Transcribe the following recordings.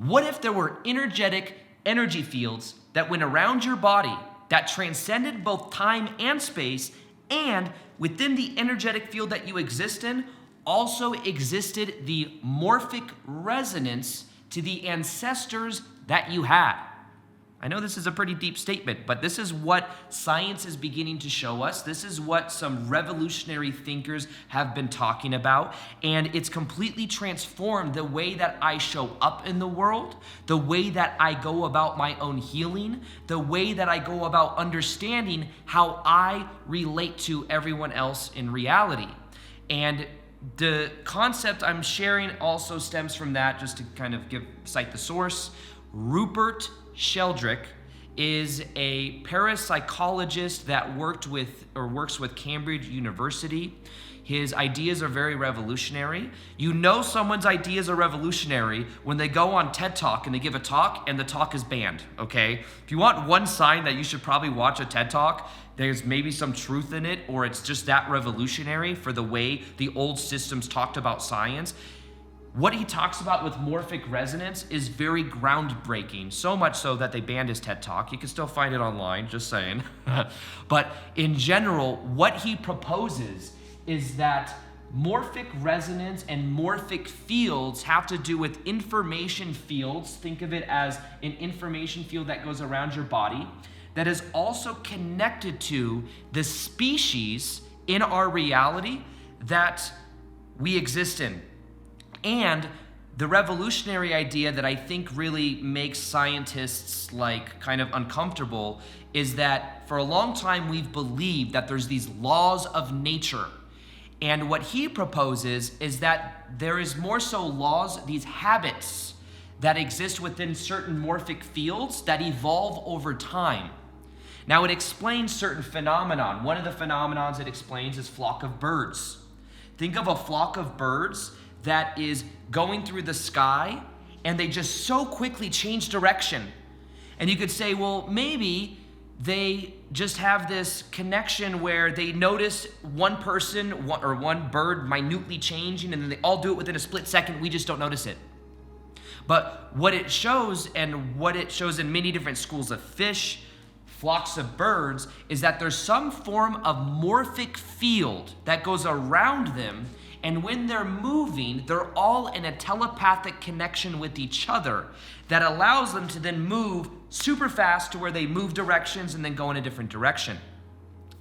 What if there were energetic energy fields that went around your body that transcended both time and space, and within the energetic field that you exist in also existed the morphic resonance to the ancestors that you had? I know this is a pretty deep statement, but this is what science is beginning to show us. This is what some revolutionary thinkers have been talking about, and it's completely transformed the way that I show up in the world, the way that I go about my own healing, the way that I go about understanding how I relate to everyone else in reality. And the concept I'm sharing also stems from that, just to kind of cite the source. Rupert Sheldrake is a parapsychologist that works with Cambridge University. His ideas are very revolutionary. You know someone's ideas are revolutionary when they go on TED Talk and they give a talk and the talk is banned, okay? If you want one sign that you should probably watch a TED Talk, there's maybe some truth in it, or it's just that revolutionary for the way the old systems talked about science. What he talks about with morphic resonance is very groundbreaking, so much so that they banned his TED Talk. You can still find it online, just saying. But in general, what he proposes is that morphic resonance and morphic fields have to do with information fields. Think of it as an information field that goes around your body that is also connected to the species in our reality that we exist in. And the revolutionary idea that I think really makes scientists kind of uncomfortable is that for a long time we've believed that there's these laws of nature. And what he proposes is that there is more so laws, these habits that exist within certain morphic fields that evolve over time. Now it explains certain phenomenon. One of the phenomenons it explains is flock of birds. Think of a flock of birds that is going through the sky and they just so quickly change direction. And you could say, well, maybe they just have this connection where they notice one person or one bird minutely changing and then they all do it within a split second. We just don't notice it. But what it shows, and what it shows in many different schools of fish, flocks of birds, is that there's some form of morphic field that goes around them. And when they're moving, they're all in a telepathic connection with each other that allows them to then move super fast to where they move directions and then go in a different direction.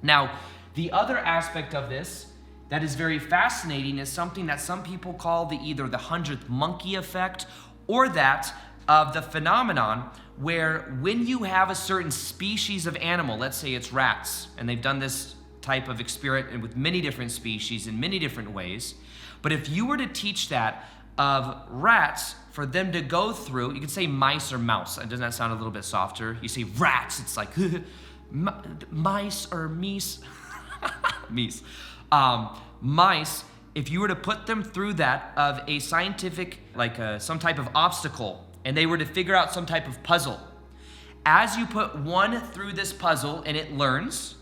Now, the other aspect of this that is very fascinating is something that some people call either the 100th monkey effect, or that of the phenomenon where when you have a certain species of animal, let's say it's rats, and they've done this type of experiment with many different species in many different ways. But if you were to teach that of rats, for them to go through, you could say mice or mouse. Doesn't that sound a little bit softer? You say rats, it's like mice or meese. Meese. Mice, if you were to put them through that of a scientific, some type of obstacle, and they were to figure out some type of puzzle, as you put one through this puzzle and it learns,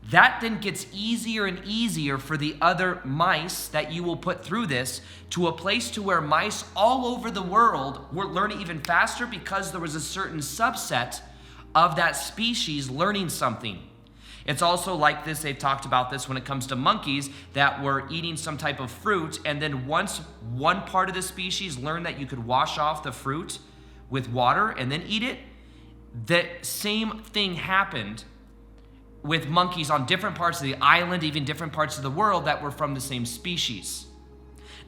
that then gets easier and easier for the other mice that you will put through this, to a place to where mice all over the world were learning even faster because there was a certain subset of that species learning something. It's also like this, they've talked about this when it comes to monkeys that were eating some type of fruit, and then once one part of the species learned that you could wash off the fruit with water and then eat it, the same thing happened with monkeys on different parts of the island, even different parts of the world that were from the same species.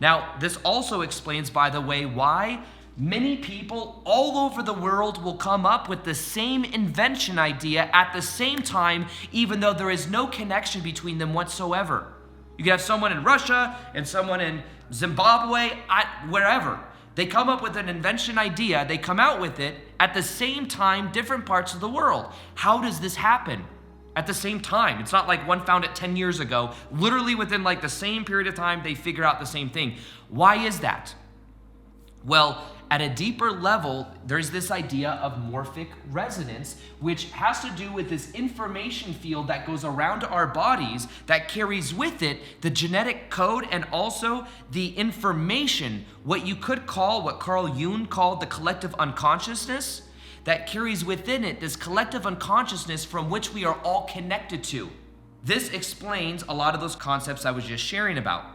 Now, this also explains, by the way, why many people all over the world will come up with the same invention idea at the same time, even though there is no connection between them whatsoever. You can have someone in Russia and someone in Zimbabwe, wherever. They come up with an invention idea, they come out with it at the same time, different parts of the world. How does this happen? At the same time. It's not like one found it 10 years ago. Literally within the same period of time, they figure out the same thing. Why is that? Well, at a deeper level, there's this idea of morphic resonance, which has to do with this information field that goes around our bodies that carries with it the genetic code and also the information, what you could call, what Carl Jung called the collective unconsciousness, that carries within it this collective unconsciousness from which we are all connected to. This explains a lot of those concepts I was just sharing about,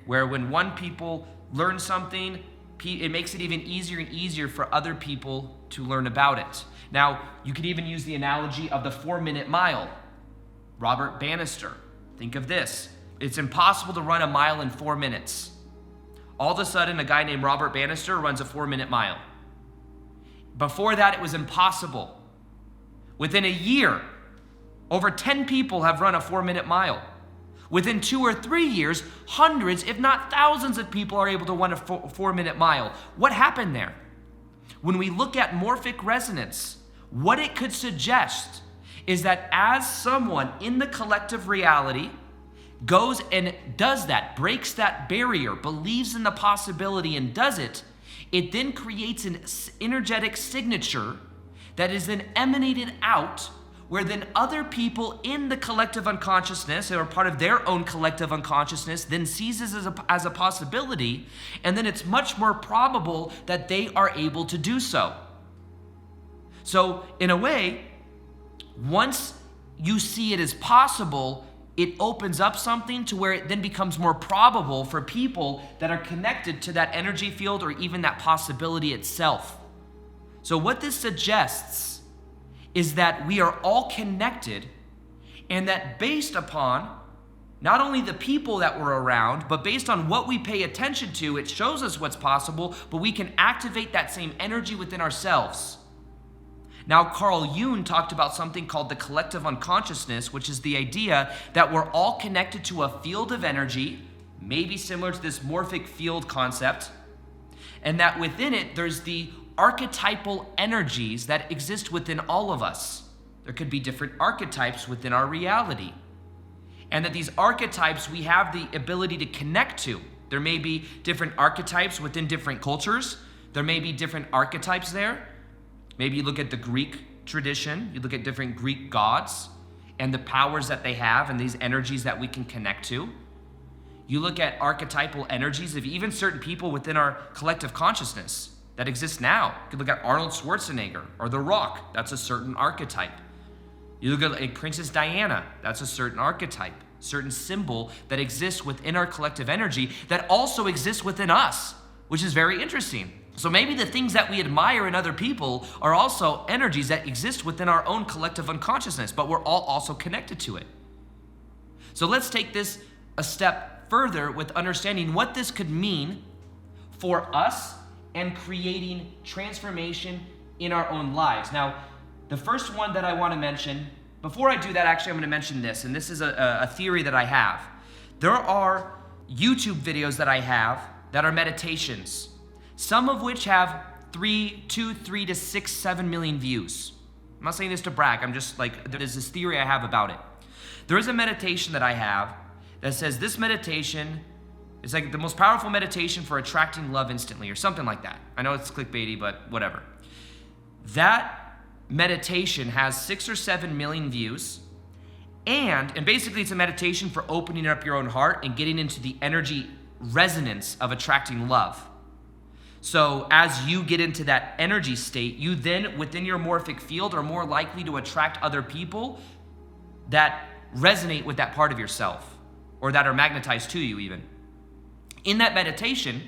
where when one people learn something, it makes it even easier and easier for other people to learn about it. Now, you could even use the analogy of the 4-minute mile. Robert Bannister, think of this. It's impossible to run a mile in 4 minutes. All of a sudden, a guy named Robert Bannister runs a 4-minute mile. Before that, it was impossible. Within a year, over 10 people have run a 4-minute mile. Within 2 or 3 years, hundreds, if not thousands of people are able to run a 4-minute mile. What happened there? When we look at morphic resonance, what it could suggest is that as someone in the collective reality goes and does that, breaks that barrier, believes in the possibility and does it, it then creates an energetic signature that is then emanated out, where then other people in the collective unconsciousness, or part of their own collective unconsciousness, then sees this as a possibility, and then it's much more probable that they are able to do so. So in a way, once you see it as possible, it opens up something to where it then becomes more probable for people that are connected to that energy field or even that possibility itself. So what this suggests is that we are all connected, and that based upon not only the people that we're around, but based on what we pay attention to, it shows us what's possible, but we can activate that same energy within ourselves. Now, Carl Jung talked about something called the collective unconsciousness, which is the idea that we're all connected to a field of energy, maybe similar to this morphic field concept, and that within it, there's the archetypal energies that exist within all of us. There could be different archetypes within our reality. And that these archetypes we have the ability to connect to. There may be different archetypes within different cultures. There may be different archetypes there. Maybe you look at the Greek tradition, you look at different Greek gods and the powers that they have and these energies that we can connect to. You look at archetypal energies of even certain people within our collective consciousness that exists now. You could look at Arnold Schwarzenegger or The Rock. That's a certain archetype. You look at Princess Diana. That's a certain archetype, certain symbol that exists within our collective energy that also exists within us, which is very interesting. So maybe the things that we admire in other people are also energies that exist within our own collective unconsciousness, but we're all also connected to it. So let's take this a step further with understanding what this could mean for us and creating transformation in our own lives. Now, the first one that I want to mention, before I do that, actually, I'm going to mention this, and this is a theory that I have. There are YouTube videos that I have that are meditations, some of which have 3 to 6, 7 million views. I'm not saying this to brag, I'm just like, there's this theory I have about it. There is a meditation that I have that says this meditation is like the most powerful meditation for attracting love instantly, or something like that. I know it's clickbaity, but whatever. That meditation has 6 or 7 million views, and basically it's a meditation for opening up your own heart and getting into the energy resonance of attracting love. So as you get into that energy state, you then within your morphic field are more likely to attract other people that resonate with that part of yourself, or that are magnetized to you even. In that meditation,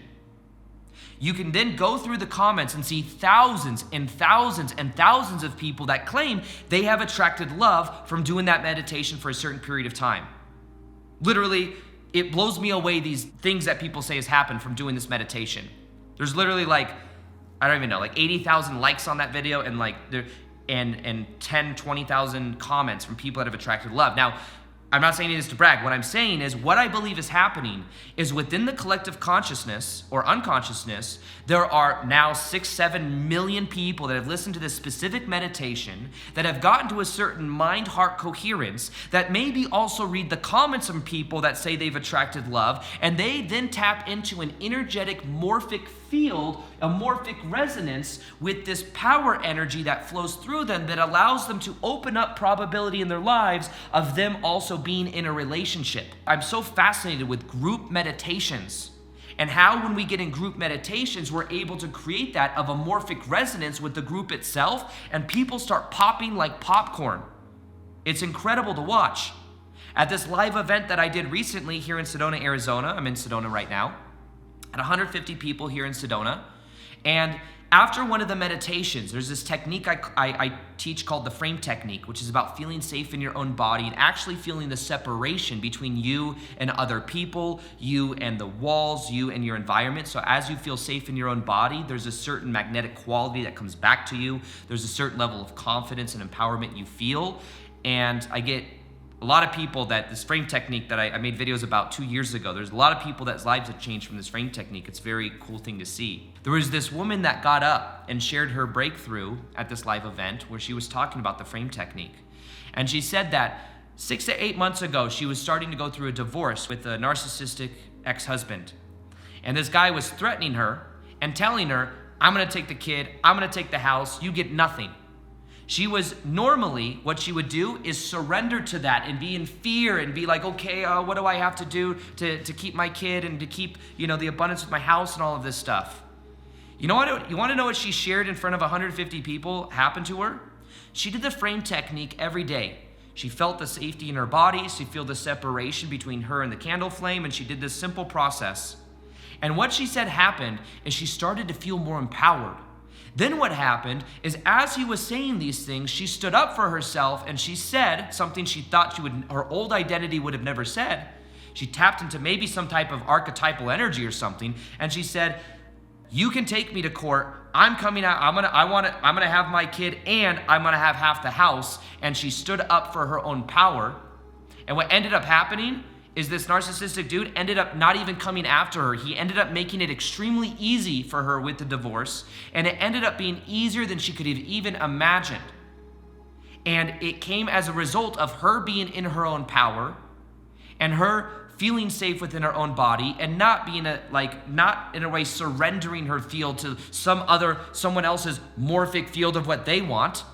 you can then go through the comments and see thousands and thousands and thousands of people that claim they have attracted love from doing that meditation for a certain period of time. Literally, it blows me away these things that people say has happened from doing this meditation. There's literally like, I don't even know, like 80,000 likes on that video and like 10, 20,000 comments from people that have attracted love. Now, I'm not saying this to brag. What I'm saying is what I believe is happening is within the collective consciousness or unconsciousness, there are now 6-7 million people that have listened to this specific meditation, that have gotten to a certain mind-heart coherence, that maybe also read the comments from people that say they've attracted love, and they then tap into an energetic morphic field, a morphic resonance with this power energy that flows through them that allows them to open up probability in their lives of them also being in a relationship. I'm so fascinated with group meditations and how when we get in group meditations, we're able to create that of a morphic resonance with the group itself, and people start popping like popcorn. It's incredible to watch. At this live event that I did recently here in Sedona, Arizona, I'm in Sedona right now, at 150 people here in Sedona. And after one of the meditations, there's this technique I teach called the frame technique, which is about feeling safe in your own body and actually feeling the separation between you and other people, you and the walls, you and your environment. So as you feel safe in your own body, there's a certain magnetic quality that comes back to you. There's a certain level of confidence and empowerment you feel. And I get a lot of people that this frame technique that I made videos about 2 years ago, there's a lot of people that's lives have changed from this frame technique. It's a very cool thing to see. There was this woman that got up and shared her breakthrough at this live event where she was talking about the frame technique. And she said that 6 to 8 months ago, she was starting to go through a divorce with a narcissistic ex-husband. And this guy was threatening her and telling her, I'm gonna take the kid, I'm gonna take the house, you get nothing. She was normally, what she would do is surrender to that and be in fear and be like, okay, what do I have to do to keep my kid and to keep, the abundance of my house and all of this stuff. You know what? You want to know what she shared in front of 150 people happened to her? She did the frame technique every day. She felt the safety in her body. She felt the separation between her and the candle flame, and she did this simple process. And what she said happened is she started to feel more empowered. Then what happened is as he was saying these things, she stood up for herself and she said something she thought her old identity would have never said. She tapped into maybe some type of archetypal energy or something, and she said, you can take me to court. I'm coming out. I'm gonna have my kid, and I'm gonna have half the house. And she stood up for her own power. And what ended up happening is this narcissistic dude ended up not even coming after her. He ended up making it extremely easy for her with the divorce, and it ended up being easier than she could have even imagined. And it came as a result of her being in her own power and her feeling safe within her own body and not being not in a way surrendering her field to someone else's morphic field of what they want.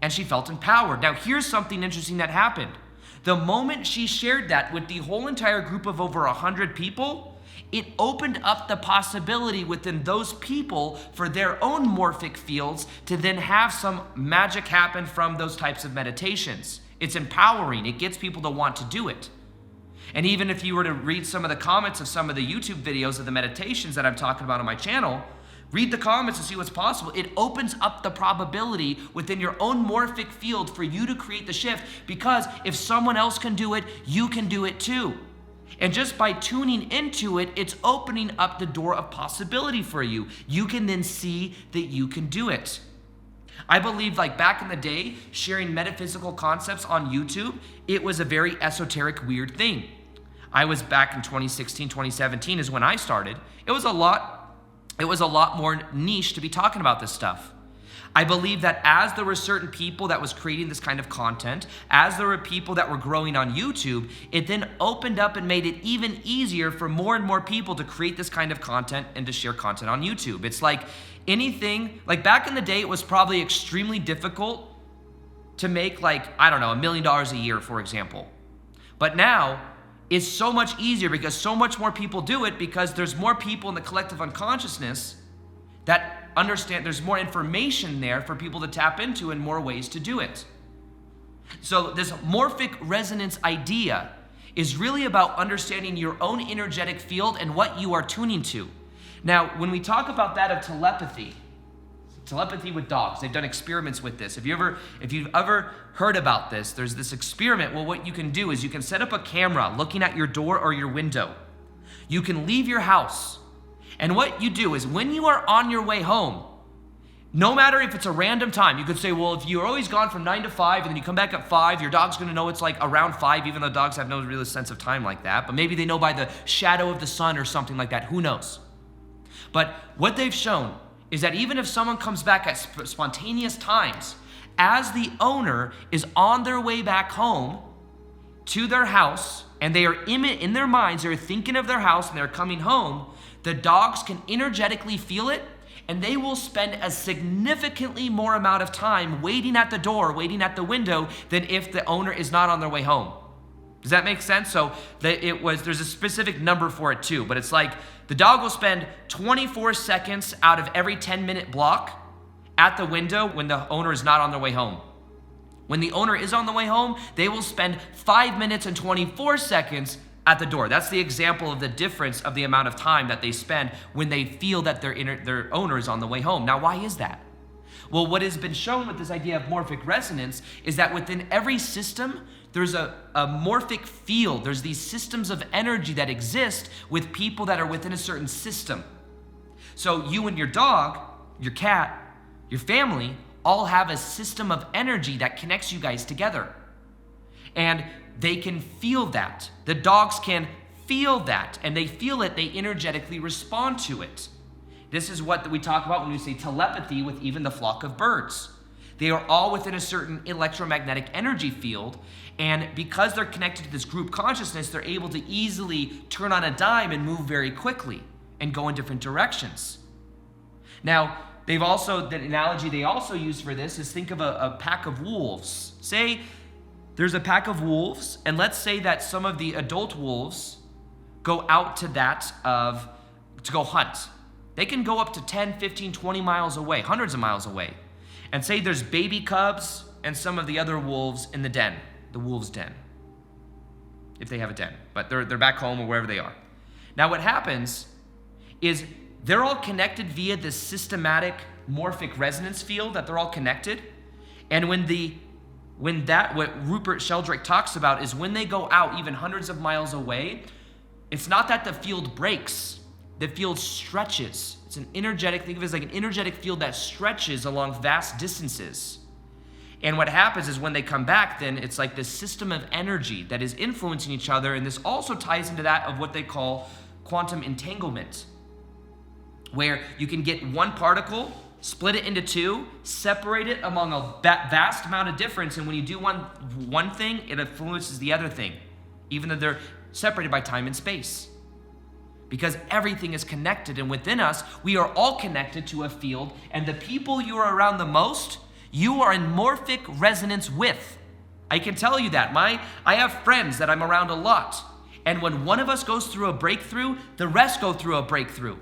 And she felt empowered. Now here's something interesting that happened. The moment she shared that with the whole entire group of over 100 people, it opened up the possibility within those people for their own morphic fields to then have some magic happen from those types of meditations. It's empowering. It gets people to want to do it. And even if you were to read some of the comments of some of the YouTube videos of the meditations that I'm talking about on my channel, read the comments and see what's possible. It opens up the probability within your own morphic field for you to create the shift, because if someone else can do it, you can do it too. And just by tuning into it, it's opening up the door of possibility for you. You can then see that you can do it. I believe back in the day, sharing metaphysical concepts on YouTube, it was a very esoteric, weird thing. I was back in 2016, 2017 is when I started. It was a lot more niche to be talking about this stuff. I believe that as there were certain people that was creating this kind of content, as there were people that were growing on YouTube, it then opened up and made it even easier for more and more people to create this kind of content and to share content on YouTube. It's like anything, back in the day, it was probably extremely difficult to make $1 million a year, for example. But now, it's so much easier because so much more people do it, because there's more people in the collective unconsciousness that understand there's more information there for people to tap into and more ways to do it. So this morphic resonance idea is really about understanding your own energetic field and what you are tuning to. Now, when we talk about that of telepathy with dogs, they've done experiments with this. If you've ever heard about this, there's this experiment. Well, what you can do is you can set up a camera looking at your door or your window. You can leave your house. And what you do is when you are on your way home, No matter if it's a random time, you could say, well, if you're always gone from 9 to 5 and then you come back at 5, your dog's gonna know it's like around 5, even though dogs have no real sense of time like that. But maybe they know by the shadow of the sun or something like that, who knows? But what they've shown is that even if someone comes back at spontaneous times, as the owner is on their way back home to their house, and they are in their minds, they're thinking of their house and they're coming home, the dogs can energetically feel it, and they will spend a significantly more amount of time waiting at the door, waiting at the window, than if the owner is not on their way home. Does that make sense? So there's a specific number for it too, but it's like the dog will spend 24 seconds out of every 10-minute block at the window when the owner is not on their way home. When the owner is on the way home, they will spend 5 minutes and 24 seconds at the door. That's the example of the difference of the amount of time that they spend when they feel that their owner is on the way home. Now, why is that? Well, what has been shown with this idea of morphic resonance is that within every system, there's a morphic field. There's these systems of energy that exist with people that are within a certain system. So you and your dog, your cat, your family, all have a system of energy that connects you guys together. And they can feel that. The dogs can feel that, and they feel it, they energetically respond to it. This is what we talk about when we say telepathy with even the flock of birds. They are all within a certain electromagnetic energy field, and because they're connected to this group consciousness, they're able to easily turn on a dime and move very quickly and go in different directions. Now, the analogy they also use for this is think of a pack of wolves. Say there's a pack of wolves, and let's say that some of the adult wolves go out to go hunt. They can go up to 10, 15, 20 miles away, hundreds of miles away. And say there's baby cubs and some of the other wolves in the den, the wolves' den, if they have a den, but they're back home or wherever they are. Now what happens is they're all connected via this systematic morphic resonance field that they're all connected. And what Rupert Sheldrake talks about is when they go out even hundreds of miles away, it's not that the field breaks, the field stretches. It's an energetic, think of it as like an energetic field that stretches along vast distances. And what happens is when they come back, then it's like this system of energy that is influencing each other, and this also ties into that of what they call quantum entanglement, where you can get one particle, split it into two, separate it among a vast amount of difference, and when you do one thing, it influences the other thing, even though they're separated by time and space. Because everything is connected, and within us, we are all connected to a field, and the people you are around the most, you are in morphic resonance with. I can tell you that. I have friends that I'm around a lot, and when one of us goes through a breakthrough, the rest go through a breakthrough.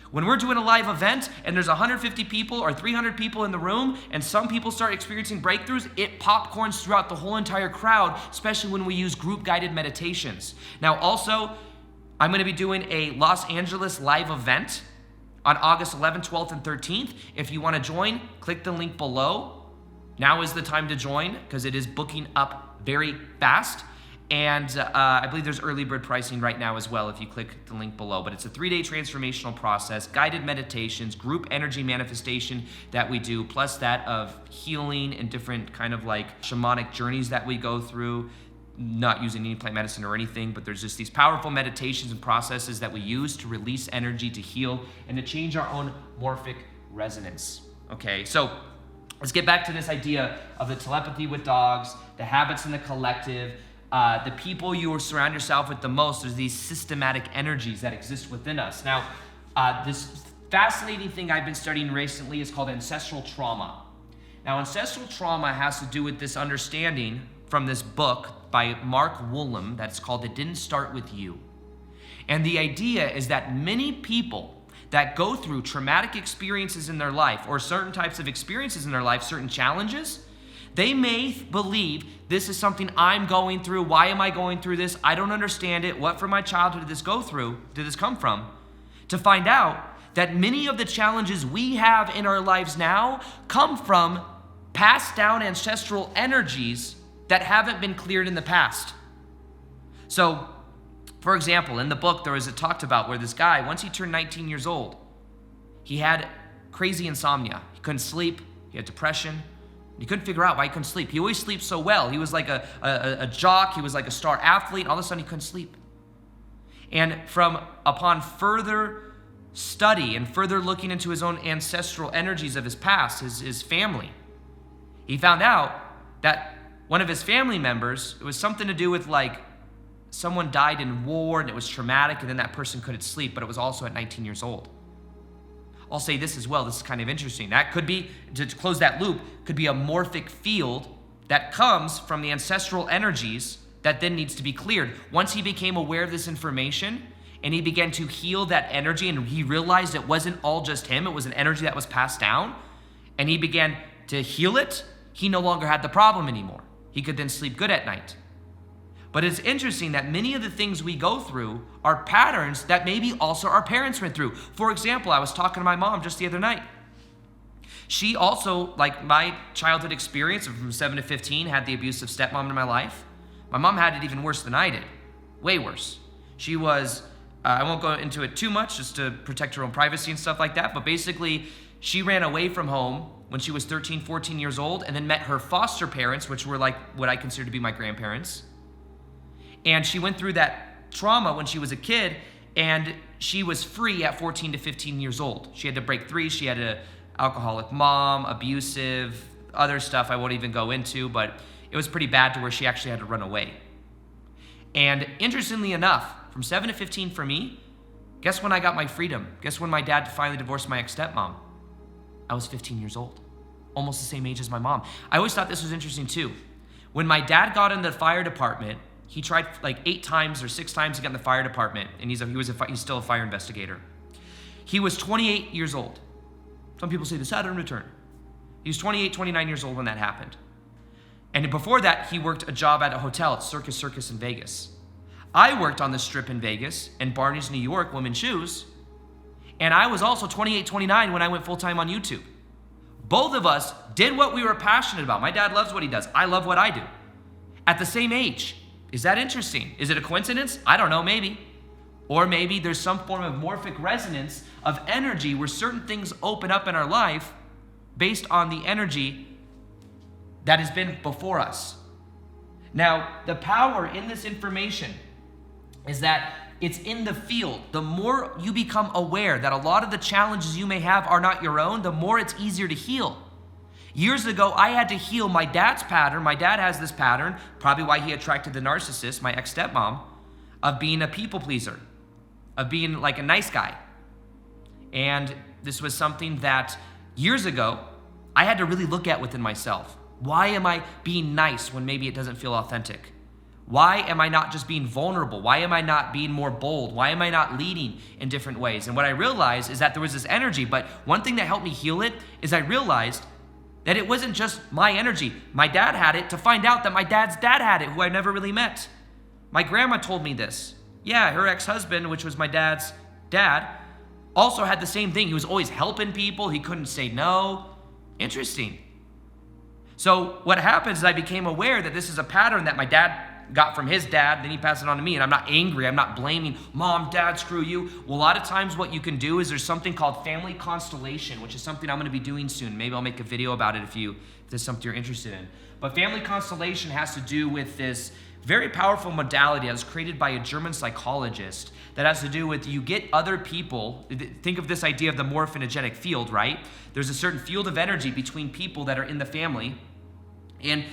When we're doing a live event and there's 150 people or 300 people in the room and some people start experiencing breakthroughs, it popcorns throughout the whole entire crowd, especially when we use group guided meditations. Now also, I'm going to be doing a Los Angeles live event on August 11th, 12th, and 13th. If you want to join, click the link below. Now is the time to join because it is booking up very fast. And I believe there's early bird pricing right now as well if you click the link below. But it's a 3-day transformational process, guided meditations, group energy manifestation that we do, plus that of healing and different kind of like shamanic journeys that we go through, not using any plant medicine or anything, but there's just these powerful meditations and processes that we use to release energy, to heal, and to change our own morphic resonance. Okay, so let's get back to this idea of the telepathy with dogs, the habits in the collective, the people you surround yourself with the most. There's these systematic energies that exist within us. Now, this fascinating thing I've been studying recently is called ancestral trauma. Now, ancestral trauma has to do with this understanding from this book by Mark Woolham that's called It Didn't Start With You. And the idea is that many people that go through traumatic experiences in their life or certain types of experiences in their life, certain challenges, they may believe this is something I'm going through. Why am I going through this? I don't understand it. What from my childhood did this go through? Did this come from? To find out that many of the challenges we have in our lives now come from passed down ancestral energies that haven't been cleared in the past. So, for example, in the book, it talked about where this guy, once he turned 19 years old, he had crazy insomnia. He couldn't sleep. He had depression. He couldn't figure out why he couldn't sleep. He always sleeps so well. He was like a jock. He was like a star athlete. All of a sudden, he couldn't sleep. And upon further study and further looking into his own ancestral energies of his past, his family, he found out that one of his family members, it was something to do with like someone died in war and it was traumatic, and then that person couldn't sleep, but it was also at 19 years old. I'll say this as well, this is kind of interesting. That could be, to close that loop, could be a morphic field that comes from the ancestral energies that then needs to be cleared. Once he became aware of this information and he began to heal that energy, and he realized it wasn't all just him, it was an energy that was passed down, and he began to heal it, he no longer had the problem anymore. He could then sleep good at night. But it's interesting that many of the things we go through are patterns that maybe also our parents went through. For example, I was talking to my mom just the other night. She also, like my childhood experience from 7 to 15, had the abusive stepmom in my life. My mom had it even worse than I did, way worse. She was, I won't go into it too much just to protect her own privacy and stuff like that, but basically she ran away from home when she was 13, 14 years old, and then met her foster parents, which were like what I consider to be my grandparents. And she went through that trauma when she was a kid, and she was free at 14 to 15 years old. She had to break 3. She had an alcoholic mom, abusive, other stuff I won't even go into, but it was pretty bad to where she actually had to run away. And interestingly enough, from 7 to 15 for me, guess when I got my freedom? Guess when my dad finally divorced my ex-stepmom? I was 15 years old, almost the same age as my mom. I always thought this was interesting too. When my dad got in the fire department, he tried like 8 times or 6 times to get in the fire department, and he's still a fire investigator. He was 28 years old. Some people say the Saturn return. He was 28, 29 years old when that happened. And before that, he worked a job at a hotel at Circus in Vegas. I worked on the Strip in Vegas and Barney's, New York, women's shoes. And I was also 28, 29 when I went full-time on YouTube. Both of us did what we were passionate about. My dad loves what he does. I love what I do. At the same age. Is that interesting? Is it a coincidence? I don't know, maybe. Or maybe there's some form of morphic resonance of energy where certain things open up in our life based on the energy that has been before us. Now, the power in this information is that it's in the field. The more you become aware that a lot of the challenges you may have are not your own, the more it's easier to heal. Years ago, I had to heal my dad's pattern. My dad has this pattern, probably why he attracted the narcissist, my ex-stepmom, of being a people pleaser, of being like a nice guy. And this was something that years ago, I had to really look at within myself. Why am I being nice when maybe it doesn't feel authentic? Why am I not just being vulnerable? Why am I not being more bold? Why am I not leading in different ways? And what I realized is that there was this energy, but one thing that helped me heal it is I realized that it wasn't just my energy. My dad had it to find out that my dad's dad had it, who I never really met. My grandma told me this. Yeah, her ex-husband, which was my dad's dad, also had the same thing. He was always helping people. He couldn't say no. Interesting. So what happens is I became aware that this is a pattern that my dad got from his dad, then he passed it on to me, and I'm not angry, I'm not blaming, mom, dad, screw you. Well, a lot of times what you can do is there's something called family constellation, which is something I'm gonna be doing soon. Maybe I'll make a video about it if there's something you're interested in. But family constellation has to do with this very powerful modality that was created by a German psychologist that has to do with you get other people, think of this idea of the morphogenetic field, right? There's a certain field of energy between people that are in the family, and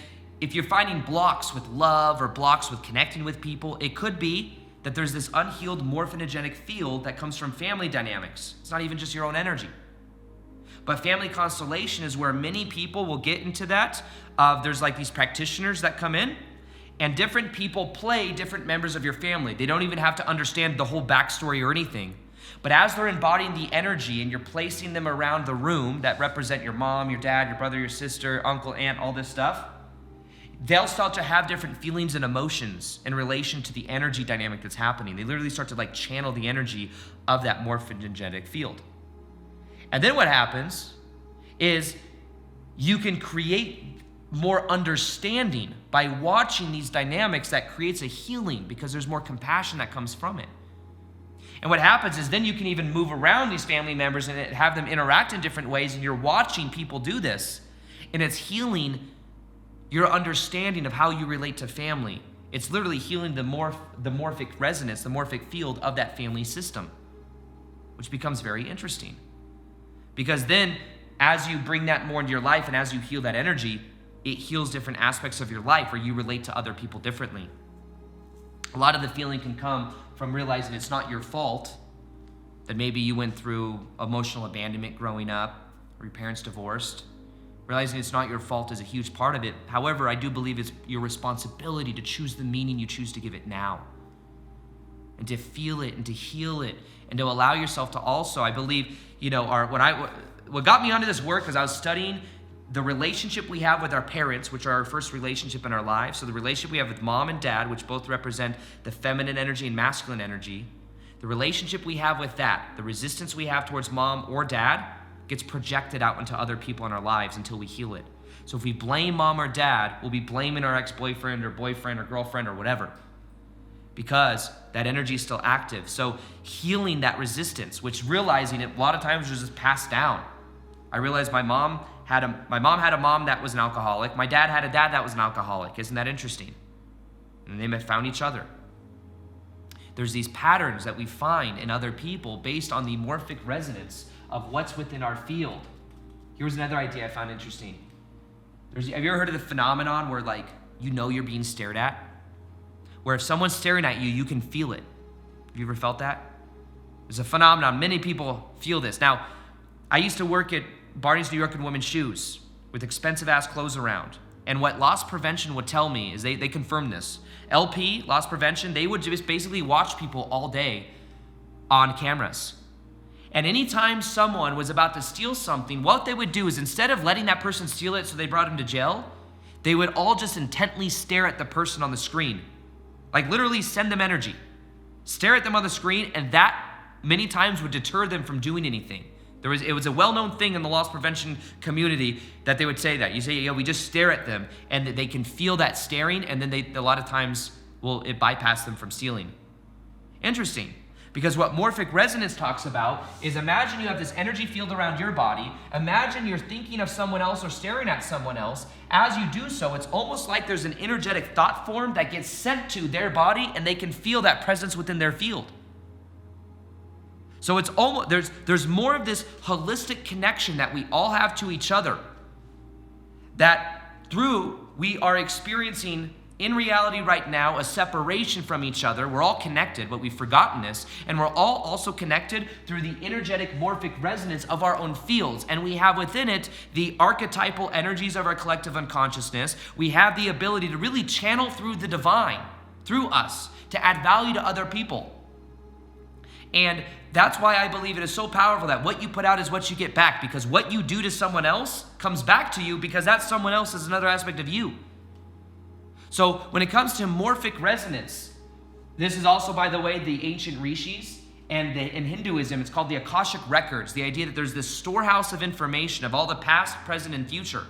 if you're finding blocks with love or blocks with connecting with people, it could be that there's this unhealed morphogenetic field that comes from family dynamics. It's not even just your own energy. But family constellation is where many people will get into that. There's like these practitioners that come in, and different people play different members of your family. They don't even have to understand the whole backstory or anything. But as they're embodying the energy and you're placing them around the room that represent your mom, your dad, your brother, your sister, uncle, aunt, all this stuff, they'll start to have different feelings and emotions in relation to the energy dynamic that's happening. They literally start to like channel the energy of that morphogenetic field. And then what happens is you can create more understanding by watching these dynamics that creates a healing because there's more compassion that comes from it. And what happens is then you can even move around these family members and have them interact in different ways, and you're watching people do this. And it's healing your understanding of how you relate to family. It's literally healing the morphic resonance, the morphic field of that family system, which becomes very interesting. Because then, as you bring that more into your life and as you heal that energy, it heals different aspects of your life where you relate to other people differently. A lot of the feeling can come from realizing it's not your fault, that maybe you went through emotional abandonment growing up, or your parents divorced. Realizing it's not your fault is a huge part of it. However, I do believe it's your responsibility to choose the meaning you choose to give it now, and to feel it and to heal it, and to allow yourself to also, I believe, what got me onto this work was I was studying the relationship we have with our parents, which are our first relationship in our lives. So the relationship we have with mom and dad, which both represent the feminine energy and masculine energy. The relationship we have with that, the resistance we have towards mom or dad, gets projected out into other people in our lives until we heal it. So if we blame mom or dad, we'll be blaming our ex-boyfriend or boyfriend or girlfriend or whatever, because that energy is still active. So healing that resistance, which realizing it a lot of times was just passed down. I realized my mom had a mom that was an alcoholic. My dad had a dad that was an alcoholic. Isn't that interesting? And they found each other. There's these patterns that we find in other people based on the morphic resonance of what's within our field. Here's another idea I found interesting. Have you ever heard of the phenomenon where you're being stared at? Where if someone's staring at you, you can feel it. Have you ever felt that? There's a phenomenon. Many people feel this. Now, I used to work at Barney's New York and Women's Shoes with expensive ass clothes around. And what loss prevention would tell me is they confirm this. LP, loss prevention, they would just basically watch people all day on cameras. And anytime someone was about to steal something, what they would do is instead of letting that person steal it so they brought him to jail, they would all just intently stare at the person on the screen. Like literally send them energy. Stare at them on the screen, and that many times would deter them from doing anything. It was a well-known thing in the loss prevention community that they would say that. You say, we just stare at them, and they can feel that staring, and then a lot of times, it bypass them from stealing. Interesting. Because what Morphic Resonance talks about is imagine you have this energy field around your body. Imagine you're thinking of someone else or staring at someone else. As you do so, it's almost like there's an energetic thought form that gets sent to their body, and they can feel that presence within their field. So it's almost there's more of this holistic connection that we all have to each other, that through we are experiencing in reality right now a separation from each other. We're all connected, but we've forgotten this, and we're all also connected through the energetic morphic resonance of our own fields, and we have within it the archetypal energies of our collective unconsciousness. We have the ability to really channel through the divine, through us, to add value to other people. And that's why I believe it is so powerful that what you put out is what you get back, because what you do to someone else comes back to you, because that someone else is another aspect of you. So when it comes to morphic resonance, this is also, by the way, the ancient rishis, and in Hinduism, it's called the Akashic records, the idea that there's this storehouse of information of all the past, present, and future.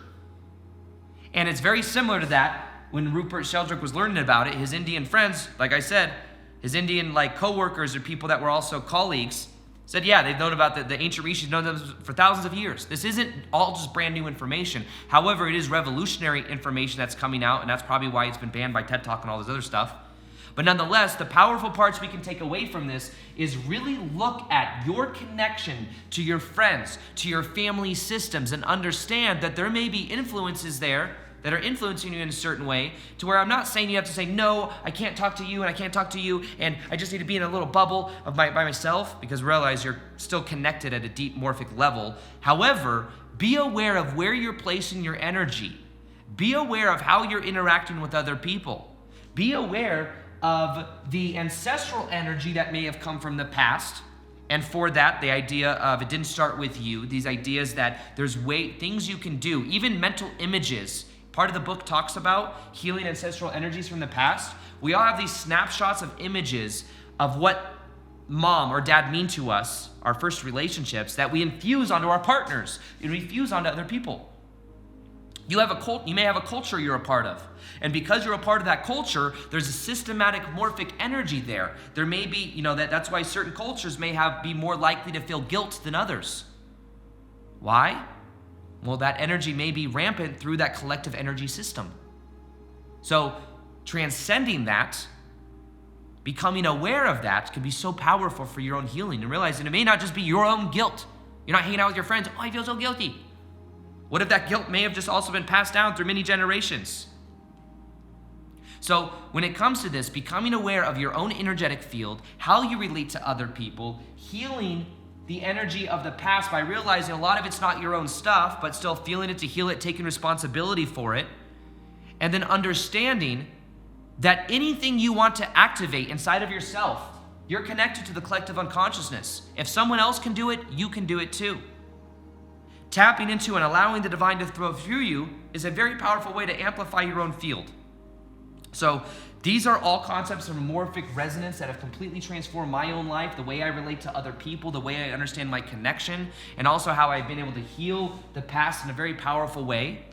And it's very similar to that when Rupert Sheldrake was learning about it. His Indian friends, like I said, his Indian co-workers or people that were also colleagues said, yeah, they've known about the ancient rishis, known them for thousands of years. This isn't all just brand new information. However, it is revolutionary information that's coming out, and that's probably why it's been banned by TED Talk and all this other stuff. But nonetheless, the powerful parts we can take away from this is really look at your connection to your friends, to your family systems, and understand that there may be influences there that are influencing you in a certain way, to where I'm not saying you have to say, no, I can't talk to you, and I can't talk to you, and I just need to be in a little bubble by myself, because realize you're still connected at a deep morphic level. However, be aware of where you're placing your energy. Be aware of how you're interacting with other people. Be aware of the ancestral energy that may have come from the past. And for that, the idea of it didn't start with you, these ideas that there's things you can do, even mental images. Part of the book talks about healing ancestral energies from the past. We all have these snapshots of images of what mom or dad mean to us, our first relationships, that we infuse onto our partners, and we infuse onto other people. You may have a culture you're a part of. And because you're a part of that culture, there's a systematic morphic energy there. There may be, that's why certain cultures may be more likely to feel guilt than others. Why? Well, that energy may be rampant through that collective energy system. So transcending that, becoming aware of that, can be so powerful for your own healing, and realizing it may not just be your own guilt. You're not hanging out with your friends, oh, I feel so guilty. What if that guilt may have just also been passed down through many generations? So when it comes to this, becoming aware of your own energetic field, how you relate to other people, healing the energy of the past by realizing a lot of it's not your own stuff, but still feeling it to heal it, taking responsibility for it, and then understanding that anything you want to activate inside of yourself, you're connected to the collective unconsciousness. If someone else can do it, you can do it too. Tapping into and allowing the divine to flow through you is a very powerful way to amplify your own field. So these are all concepts of morphic resonance that have completely transformed my own life, the way I relate to other people, the way I understand my connection, and also how I've been able to heal the past in a very powerful way.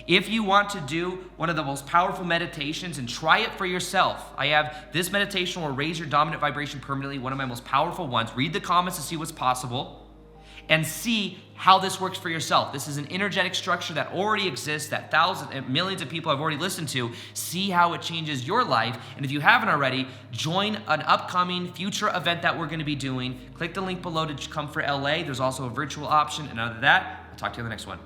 If you want to do one of the most powerful meditations and try it for yourself, I have this meditation will raise your dominant vibration permanently, one of my most powerful ones. Read the comments to see what's possible and see how this works for yourself. This is an energetic structure that already exists, that thousands and millions of people have already listened to. See how it changes your life. And if you haven't already, join an upcoming future event that we're going to be doing. Click the link below to come for LA. There's also a virtual option. And other than that, I'll talk to you in the next one.